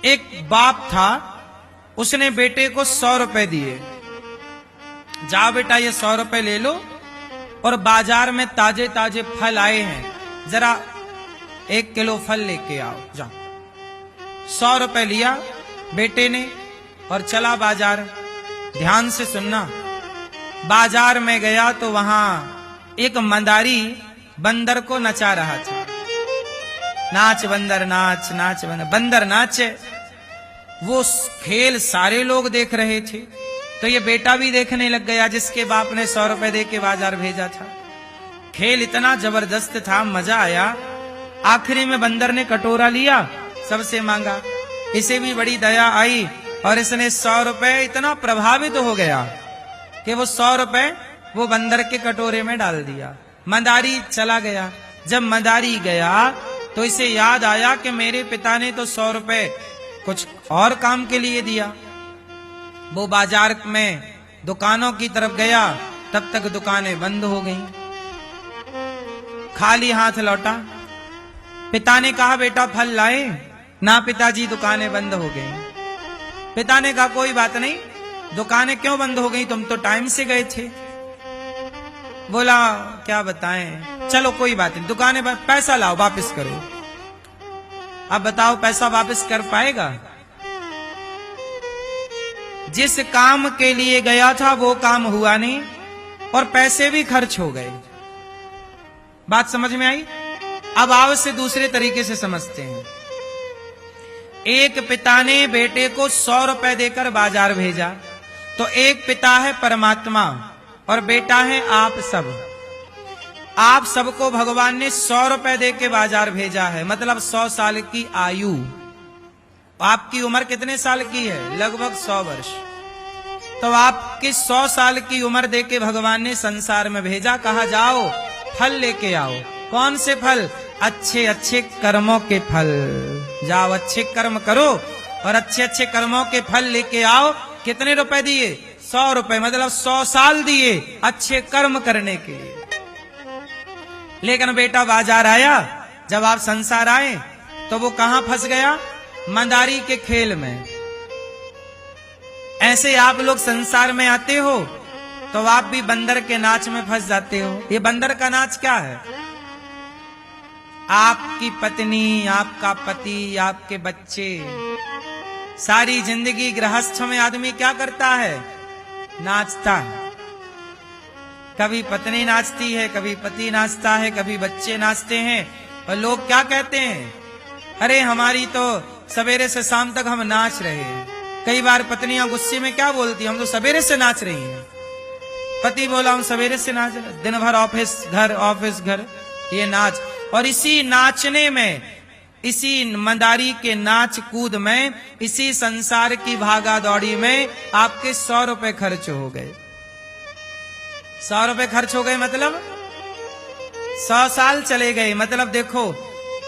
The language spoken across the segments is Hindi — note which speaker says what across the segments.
Speaker 1: एक बाप था, उसने बेटे को 100 रुपए दिए, जाओ बेटा ये 100 रुपए ले लो और बाजार में ताजे ताजे फल आए हैं, जरा 1 किलो फल लेके आओ, जाओ। 100 रुपए लिया बेटे ने और चला बाजार। ध्यान से सुनना, बाजार में गया तो वहां एक मंदारी बंदर को नचा रहा था। नाच बंदर नाच, नाच बंदर, बंदर नाचे। वो खेल सारे लोग देख रहे थे, तो ये बेटा भी देखने लग गया जिसके बाप ने 100 रुपए दे के बाजार भेजा था। खेल इतना जबरदस्त था, मजा आया। आखिरी में बंदर ने कटोरा लिया, सबसे मांगा, इसे भी बड़ी दया आई और इसने 100 रुपए, इतना प्रभावित हो गया कि वो 100 रुपए वो बंदर के कटोरे में डाल दिया। मंदारी चला गया। जब मंदारी गया तो इसे याद आया कि मेरे पिता ने तो 100 रुपए कुछ और काम के लिए दिया। वो बाजार में दुकानों की तरफ गया, तब तक दुकानें बंद हो गईं। खाली हाथ लौटा। पिता ने कहा बेटा फल लाए? ना पिताजी, दुकानें बंद हो गई। पिता ने कहा कोई बात नहीं, दुकानें क्यों बंद हो गई, तुम तो टाइम से गए थे। बोला क्या बताएं, चलो कोई बात नहीं, दुकानें बंद, पैसा लाओ वापस करो। अब बताओ पैसा वापस कर पाएगा? जिस काम के लिए गया था वो काम हुआ नहीं और पैसे भी खर्च हो गए। बात समझ में आई? अब आओ इसे दूसरे तरीके से समझते हैं। एक पिता ने बेटे को 100 रुपए देकर बाजार भेजा, तो एक पिता है परमात्मा और बेटा है आप सब। आप सबको भगवान ने 100 रुपए दे के बाजार भेजा है, मतलब 100 साल की आयु। आपकी उम्र कितने साल की है? लगभग 100 वर्ष। तो आपके 100 साल की उम्र दे के भगवान ने संसार में भेजा, कहा जाओ फल लेके आओ। कौन से फल? अच्छे अच्छे कर्मों के फल। जाओ अच्छे कर्म करो और अच्छे अच्छे कर्मों के फल लेके आओ। कितने रुपए दिए? 100 रुपए, मतलब 100 साल दिए अच्छे कर्म करने के लिए। लेकिन बेटा बाजार आया, जब आप संसार आए तो वो कहां फंस गया? मंदारी के खेल में। ऐसे आप लोग संसार में आते हो तो आप भी बंदर के नाच में फंस जाते हो। ये बंदर का नाच क्या है? आपकी पत्नी, आपका पति, आपके बच्चे, सारी जिंदगी गृहस्थ में आदमी क्या करता है? नाचता है। कभी पत्नी नाचती है, कभी पति नाचता है, कभी बच्चे नाचते हैं। और लोग क्या कहते हैं? अरे हमारी तो सवेरे से शाम तक हम नाच रहे हैं। कई बार पत्नियां गुस्से में क्या बोलती हैं? हम तो सवेरे से नाच रही हैं। पति बोला हम सवेरे से नाच रहे, दिन भर ऑफिस घर ऑफिस घर, ये नाच। और इसी नाचने में, इसी मंदारी के नाच कूद में, इसी संसार की भागा दौड़ी में आपके 100 रुपए खर्च हो गए। 100 रुपए खर्च हो गए मतलब 100 साल चले गए। मतलब देखो,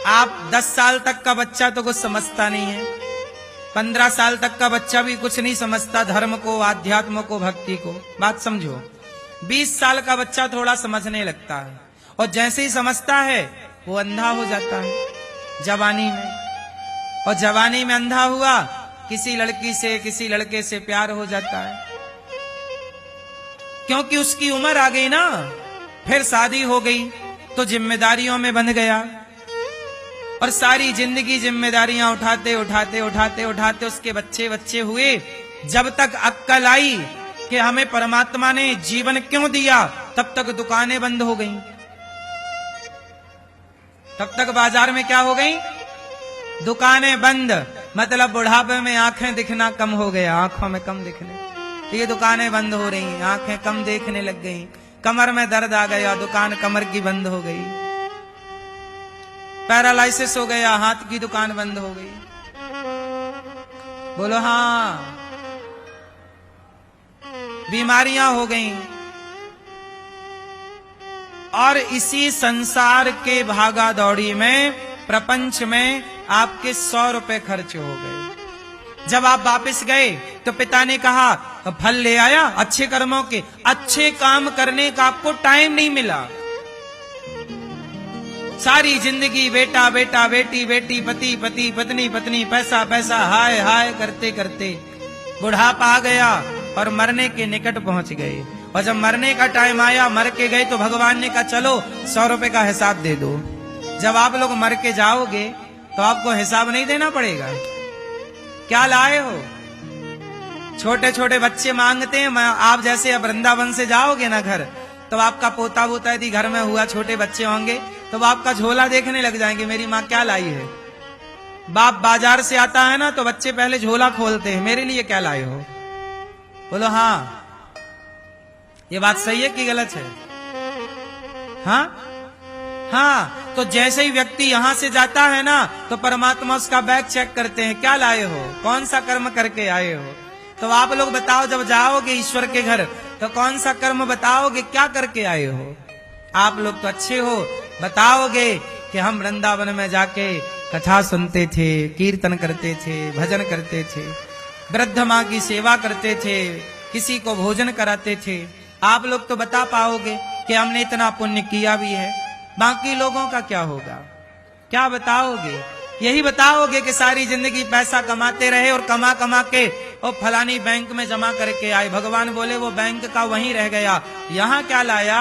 Speaker 1: आप 10 साल तक का बच्चा तो कुछ समझता नहीं है, 15 साल तक का बच्चा भी कुछ नहीं समझता धर्म को, आध्यात्म को, भक्ति को। बात समझो। 20 साल का बच्चा थोड़ा समझने लगता है और जैसे ही समझता है वो अंधा हो जाता है जवानी में। और जवानी में अंधा हुआ, किसी लड़की से, किसी लड़के से प्यार हो जाता है, क्योंकि उसकी उम्र आ गई ना। फिर शादी हो गई तो जिम्मेदारियों में बंध गया और सारी जिंदगी जिम्मेदारियां उठाते उठाते उठाते उठाते उसके बच्चे हुए। जब तक अक्ल आई कि हमें परमात्मा ने जीवन क्यों दिया, तब तक दुकानें बंद हो गईं। तब तक बाजार में क्या हो गई? दुकानें बंद। मतलब बुढ़ापे में आंखें दिखना कम हो गया, आंखों में कम दिखने, तो ये दुकानें बंद हो रही, आंखें कम देखने लग गई। कमर में दर्द आ गया, दुकान कमर की बंद हो गई। पैरालाइसिस हो गया, हाथ की दुकान बंद हो गई। बोलो हाँ। बीमारियां हो गईं। और इसी संसार के भागा दौड़ी में, प्रपंच में आपके 100 रुपए खर्च हो गए। जब आप वापस गए तो पिता ने कहा फल ले आया अच्छे कर्मों के। अच्छे काम करने का आपको टाइम नहीं मिला। सारी जिंदगी बेटा बेटा, बेटी बेटी, पति पति, पत्नी पत्नी, पैसा पैसा, हाय हाय करते करते बुढ़ापा आ गया और मरने के निकट पहुंच गए। और जब मरने का टाइम आया, मर के गए, तो भगवान ने कहा चलो 100 रुपए का हिसाब दे दो। जब आप लोग मर के जाओगे तो आपको हिसाब नहीं देना पड़ेगा। क्या लाए हो? छोटे छोटे बच्चे मांगते हैं। आप जैसे अब वृंदावन से जाओगे ना घर, तो आपका पोता वोता यदि घर में हुआ, छोटे बच्चे होंगे, तो आपका झोला देखने लग जाएंगे, मेरी माँ क्या लाई है। बाप बाजार से आता है ना, तो बच्चे पहले झोला खोलते हैं, मेरे लिए क्या लाए हो। बोलो हाँ, ये बात सही है कि गलत है? हाँ हाँ। तो जैसे ही व्यक्ति यहां से जाता है ना, तो परमात्मा उसका बैग चेक करते हैं, क्या लाए हो, कौन सा कर्म करके आए हो। तो आप लोग बताओ, जब जाओगे ईश्वर के घर, तो कौन सा कर्म बताओगे, क्या करके आए हो। आप लोग तो अच्छे हो, बताओगे कि हम वृंदावन में जाके कथा सुनते थे, कीर्तन करते थे, भजन करते थे, वृद्ध माँ की सेवा करते थे, किसी को भोजन कराते थे। आप लोग तो बता पाओगे कि हमने इतना पुण्य किया भी है। बाकी लोगों का क्या होगा, क्या बताओगे? यही बताओगे कि सारी जिंदगी पैसा कमाते रहे और कमा कमा के और फलानी बैंक में जमा करके आए। भगवान बोले वो बैंक का वहीं रह गया, यहां क्या लाया।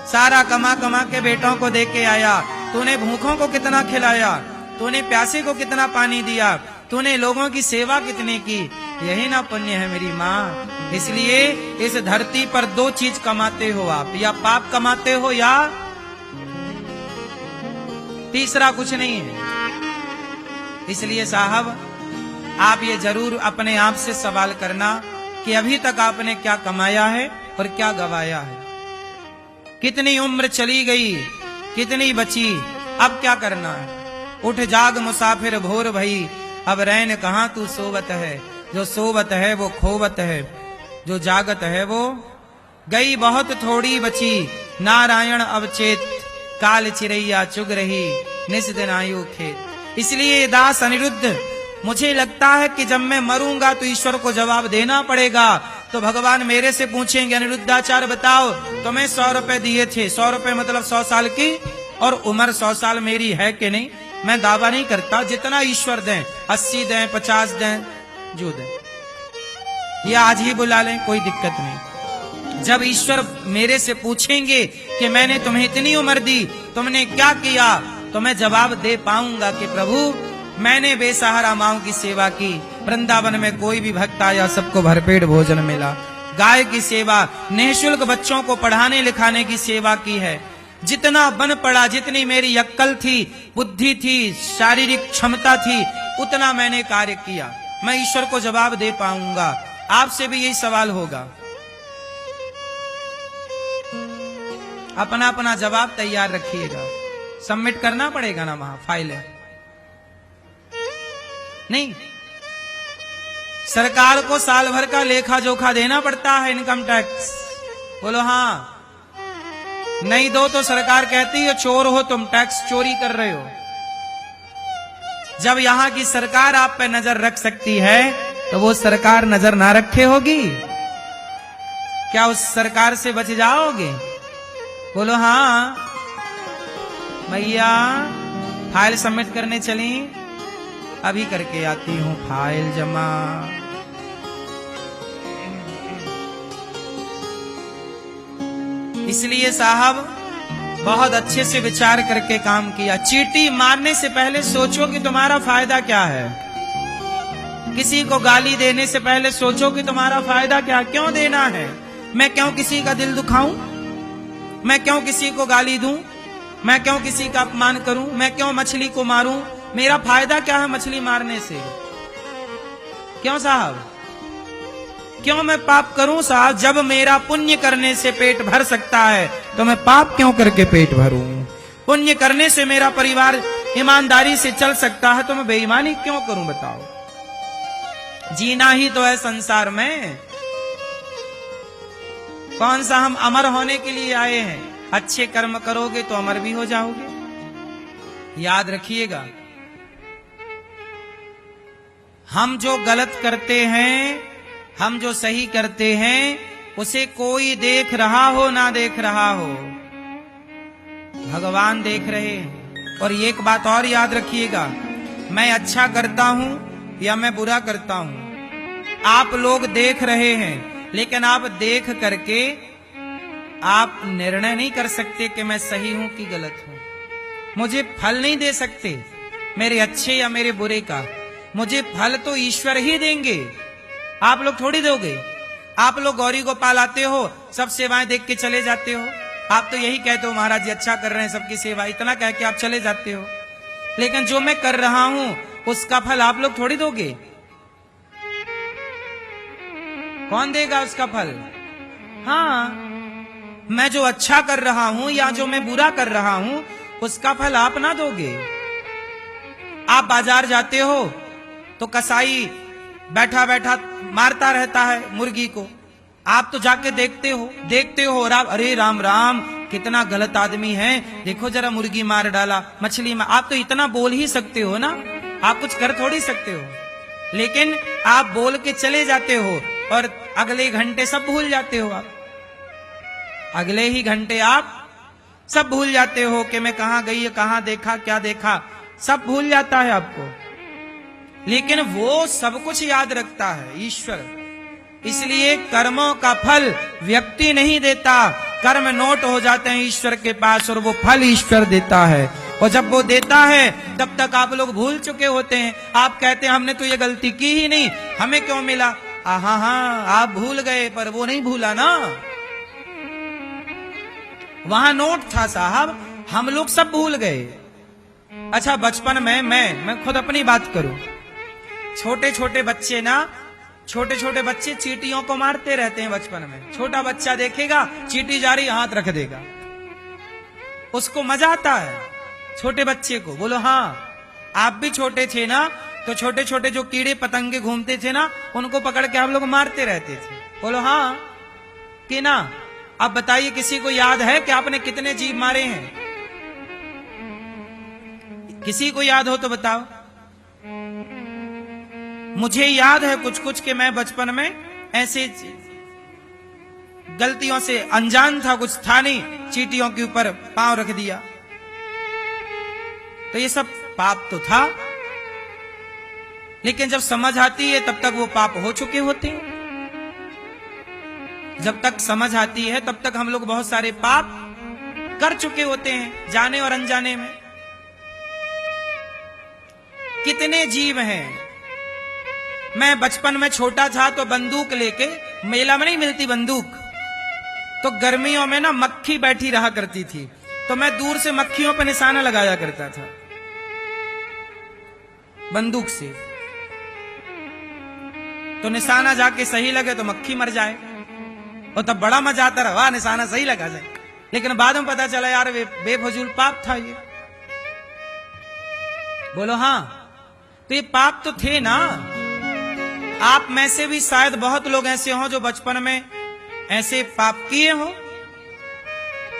Speaker 1: सारा कमा कमा के बेटों को दे के आया। तूने भूखों को कितना खिलाया, तूने प्यासे को कितना पानी दिया, तूने लोगों की सेवा कितनी की। यही ना पुण्य है मेरी माँ। इसलिए इस धरती पर 2 चीज कमाते हो आप, या पाप कमाते हो या तीसरा कुछ नहीं है। इसलिए साहब, आप ये जरूर अपने आप से सवाल करना कि अभी तक आपने क्या कमाया है और क्या गवाया है। कितनी उम्र चली गई, कितनी बची, अब क्या करना है। उठ जाग मुसाफिर भोर भई, अब रैन कहां तू सोवत है। जो सोवत है वो खोवत है, जो जागत है वो गई बहुत थोड़ी बची। नारायण अवचेत, काल चिरैया चुग रही, निस दिन आयु खेत। इसलिए दास अनिरुद्ध, मुझे लगता है कि जब मैं मरूंगा तो ईश्वर को जवाब देना पड़ेगा। तो भगवान मेरे से पूछेंगे, अनिरुद्धाचार्य बताओ, तुम्हें 100 रुपए दिए थे, 100 रुपए मतलब 100 साल की, और उम्र 100 साल मेरी है कि नहीं। मैं दावा नहीं करता, जितना ईश्वर दें, 80 दें, 50 दें, जो दें, या आज ही बुला लें, कोई दिक्कत नहीं। जब ईश्वर मेरे से पूछेंगे कि मैंने तुम्हें इतनी उम्र दी, तुमने क्या किया, तो मैं जवाब दे पाऊंगा कि प्रभु मैंने बेसहारा माओं की सेवा की। वृंदावन में कोई भी भक्त आया, सबको भरपेट भोजन मिला। गाय की सेवा, निःशुल्क बच्चों को पढ़ाने लिखाने की सेवा की है। जितना बन पड़ा, जितनी मेरी अक्ल थी, बुद्धि थी, शारीरिक क्षमता थी, उतना मैंने कार्य किया। मैं ईश्वर को जवाब दे पाऊंगा। आपसे भी यही सवाल होगा। अपना अपना जवाब तैयार रखिएगा। सबमिट करना पड़ेगा ना वहां फाइल है नहीं। सरकार को साल भर का लेखा जोखा देना पड़ता है, इनकम टैक्स। बोलो हाँ। नहीं दो तो सरकार कहती है चोर हो तुम, टैक्स चोरी कर रहे हो। जब यहां की सरकार आप पे नजर रख सकती है, तो वो सरकार नजर ना रखे होगी क्या? उस सरकार से बच जाओगे? बोलो हाँ। भैया फाइल सबमिट करने चली, अभी करके आती हूं फाइल जमा। इसलिए साहब बहुत अच्छे से विचार करके काम किया। चींटी मारने से पहले सोचो कि तुम्हारा फायदा क्या है। किसी को गाली देने से पहले सोचो कि तुम्हारा फायदा क्या, क्यों देना है। मैं क्यों किसी का दिल दुखाऊं, मैं क्यों किसी को गाली दूं, मैं क्यों किसी का अपमान करूं, मैं क्यों मछली को मारूं। मेरा फायदा क्या है मछली मारने से? क्यों साहब, क्यों मैं पाप करूं साहब? जब मेरा पुण्य करने से पेट भर सकता है, तो मैं पाप क्यों करके पेट भरूं? पुण्य करने से मेरा परिवार ईमानदारी से चल सकता है, तो मैं बेईमानी क्यों करूं? बताओ। जीना ही तो है संसार में। कौन सा हम अमर होने के लिए आए हैं? अच्छे कर्म करोगे तो अमर भी हो जाओगे। याद रखिएगा, हम जो गलत करते हैं, हम जो सही करते हैं, उसे कोई देख रहा हो ना देख रहा हो, भगवान देख रहे हैं। और एक बात और याद रखिएगा, मैं अच्छा करता हूं या मैं बुरा करता हूं, आप लोग देख रहे हैं, लेकिन आप देख करके आप निर्णय नहीं कर सकते कि मैं सही हूं कि गलत हूं। मुझे फल नहीं दे सकते मेरे अच्छे या मेरे बुरे का, मुझे फल तो ईश्वर ही देंगे, आप लोग थोड़ी दोगे। आप लोग गौरी गोपाल आते हो, सब सेवाएं देख के चले जाते हो, आप तो यही कहते हो महाराज जी अच्छा कर रहे हैं सबकी सेवा, इतना कह के आप चले जाते हो। लेकिन जो मैं कर रहा हूं उसका फल आप लोग थोड़ी दोगे, कौन देगा उसका फल? हाँ, मैं जो अच्छा कर रहा हूं या जो मैं बुरा कर रहा हूं उसका फल आप ना दोगे। आप बाजार जाते हो तो कसाई बैठा बैठा मारता रहता है मुर्गी को, आप तो जाके देखते हो और आप अरे राम राम कितना गलत आदमी है, देखो जरा मुर्गी मार डाला, मछली में। आप तो इतना बोल ही सकते हो ना, आप कुछ कर थोड़ी सकते हो। लेकिन आप बोल के चले जाते हो और अगले घंटे सब भूल जाते हो। आप अगले ही घंटे आप सब भूल जाते हो कि मैं कहां गई, कहां देखा, क्या देखा, सब भूल जाता है आपको। लेकिन वो सब कुछ याद रखता है ईश्वर। इसलिए कर्मों का फल व्यक्ति नहीं देता, कर्म नोट हो जाते हैं ईश्वर के पास और वो फल ईश्वर देता है। और जब वो देता है तब तक आप लोग भूल चुके होते हैं। आप कहते हैं हमने तो ये गलती की ही नहीं, हमें क्यों मिला? हाँ, आप भूल गए पर वो नहीं भूला ना, वहां नोट था साहब, हम लोग सब भूल गए। अच्छा बचपन में मैं खुद अपनी बात करूं, छोटे छोटे बच्चे चींटियों को मारते रहते हैं बचपन में। छोटा बच्चा देखेगा चींटी जा रही, हाथ रख देगा, उसको मजा आता है छोटे बच्चे को। बोलो हाँ, आप भी छोटे थे ना, तो छोटे छोटे जो कीड़े पतंगे घूमते थे ना, उनको पकड़ के आप लोग मारते रहते थे। बोलो हाँ कि ना? अब बताइए किसी को याद है कि आपने कितने जीव मारे हैं? किसी को याद हो तो बताओ। मुझे याद है कुछ कुछ कि मैं बचपन में ऐसे गलतियों से अनजान था, कुछ था नहीं, चींटियों के ऊपर पांव रख दिया, तो ये सब पाप तो था। लेकिन जब समझ आती है तब तक वो पाप हो चुके होते हैं। जब तक समझ आती है तब तक हम लोग बहुत सारे पाप कर चुके होते हैं, जाने और अनजाने में। कितने जीव हैं। मैं बचपन में छोटा था तो बंदूक लेके, मेला में नहीं मिलती बंदूक, तो गर्मियों में ना मक्खी बैठी रहा करती थी, तो मैं दूर से मक्खियों पर निशाना लगाया करता था बंदूक से। तो निशाना जाके सही लगे तो मक्खी मर जाए, और तब बड़ा मजा आता रहा, निशाना सही लगा जाए। लेकिन बाद में पता चला यार बेफजूल पाप था ये। बोलो हाँ, तो ये पाप तो थे ना। आप में से भी शायद बहुत लोग ऐसे हों जो बचपन में ऐसे पाप किए हो,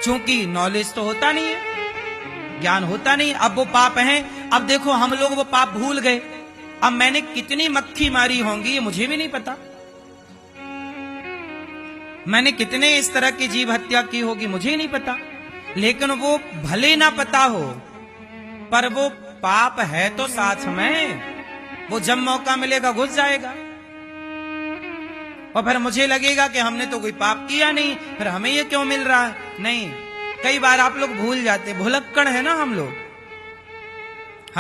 Speaker 1: क्योंकि नॉलेज तो होता नहीं है, ज्ञान होता नहीं। अब वो पाप हैं। अब देखो हम लोग वो पाप भूल गए। अब मैंने कितनी मक्खी मारी होंगी ये मुझे भी नहीं पता, मैंने कितने इस तरह की जीव हत्या की होगी मुझे ही नहीं पता। लेकिन वो भले ना पता हो, पर वो पाप है तो साथ में, वो जब मौका मिलेगा घुस जाएगा। और फिर मुझे लगेगा कि हमने तो कोई पाप किया नहीं, फिर हमें ये क्यों मिल रहा है। नहीं, कई बार आप लोग भूल जाते, भुलक्कड़ है ना हम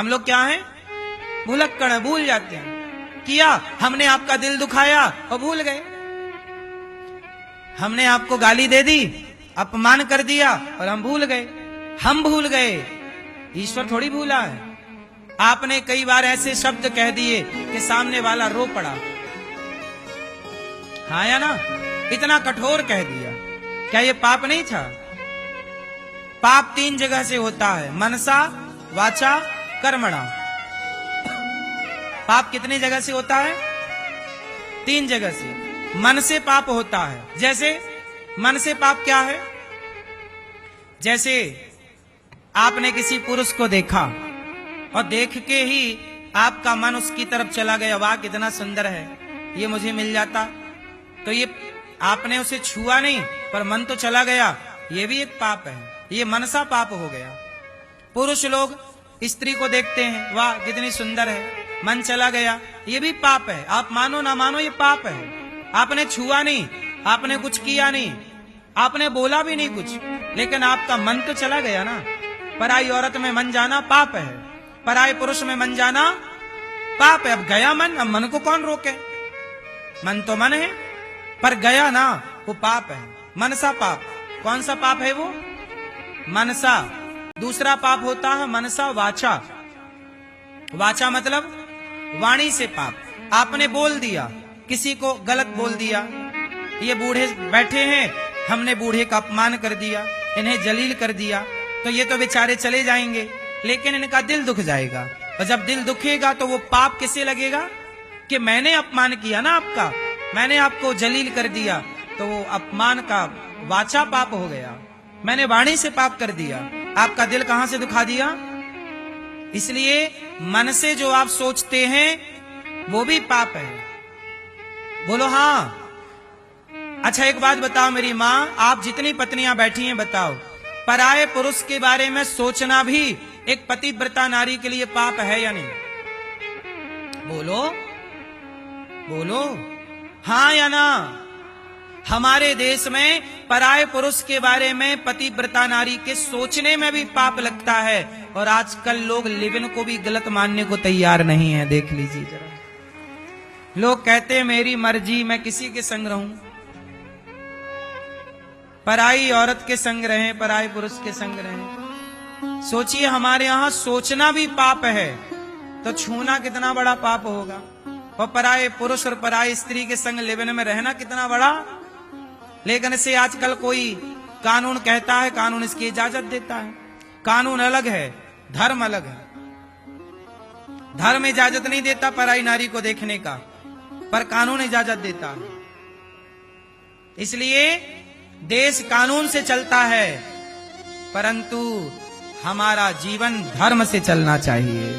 Speaker 1: लोग क्या हैं? भुलक्कड़ है, भूल जाते हैं। किया हमने, आपका दिल दुखाया और भूल गए। हमने आपको गाली दे दी, अपमान कर दिया और हम भूल गए। ईश्वर थोड़ी भूला है। आपने कई बार ऐसे शब्द कह दिए कि सामने वाला रो पड़ा, हाँ या ना? इतना कठोर कह दिया, क्या ये पाप नहीं था? पाप 3 जगह से होता है, मनसा, वाचा, कर्मणा। पाप कितनी जगह से होता है? 3 जगह से। मन से पाप होता है। जैसे मन से पाप क्या है? जैसे आपने किसी पुरुष को देखा और देख के ही आपका मन उसकी तरफ चला गया, वाह कितना सुंदर है, ये मुझे मिल जाता, तो ये आपने उसे छुआ नहीं पर मन तो चला गया, ये भी एक पाप है, ये मनसा पाप हो गया। पुरुष लोग स्त्री को देखते हैं, वाह कितनी सुंदर है, मन चला गया, ये भी पाप है। आप मानो ना मानो ये पाप है। आपने छुआ नहीं, आपने कुछ किया नहीं, आपने बोला भी नहीं कुछ, लेकिन आपका मन तो चला गया ना। पराई औरत में मन जाना पाप है, पराई पुरुष में मन जाना पाप है। अब गया मन, अब मन को कौन रोके? मन तो मन है, पर गया ना, वो पाप है, मनसा पाप। कौन सा पाप है वो? मनसा। दूसरा पाप होता है मनसा वाचा। वाचा मतलब वाणी से पाप। आपने बोल दिया, किसी को गलत बोल दिया, ये बूढ़े बैठे हैं, हमने बूढ़े का अपमान कर दिया, इन्हें जलील कर दिया, तो ये तो बेचारे चले जाएंगे, लेकिन इनका दिल दुख जाएगा। और जब दिल दुखेगा तो वो पाप किसे लगेगा कि मैंने अपमान किया ना आपका, मैंने आपको जलील कर दिया, तो वो अपमान का वाचा पाप हो गया। मैंने वाणी से पाप कर दिया, आपका दिल कहां से दुखा दिया? इसलिए मन से जो आप सोचते हैं वो भी पाप है। बोलो हाँ। अच्छा एक बात बताओ मेरी माँ, आप जितनी पत्नियां बैठी हैं बताओ, पराये पुरुष के बारे में सोचना भी एक पतिव्रता नारी के लिए पाप है या नहीं? बोलो बोलो, हाँ या ना? हमारे देश में पराये पुरुष के बारे में पतिव्रता नारी के सोचने में भी पाप लगता है, और आजकल लोग लिविन को भी गलत मानने को तैयार नहीं है। देख लीजिए जरा, लोग कहते हैं मेरी मर्जी, मैं किसी के संग रहूं, पराई औरत के संग रहें, पराई पुरुष के संग रहें। सोचिए हमारे यहां सोचना भी पाप है, तो छूना कितना बड़ा पाप होगा, और पराये पुरुष और पराई स्त्री के संग लिविन में रहना कितना बड़ा। लेकिन इसे आजकल कोई कानून कहता है, कानून इसकी इजाजत देता है। कानून अलग है, धर्म अलग है। धर्म इजाजत नहीं देता पराई नारी को देखने का, पर कानून इजाजत देता है। इसलिए देश कानून से चलता है, परंतु हमारा जीवन धर्म से चलना चाहिए।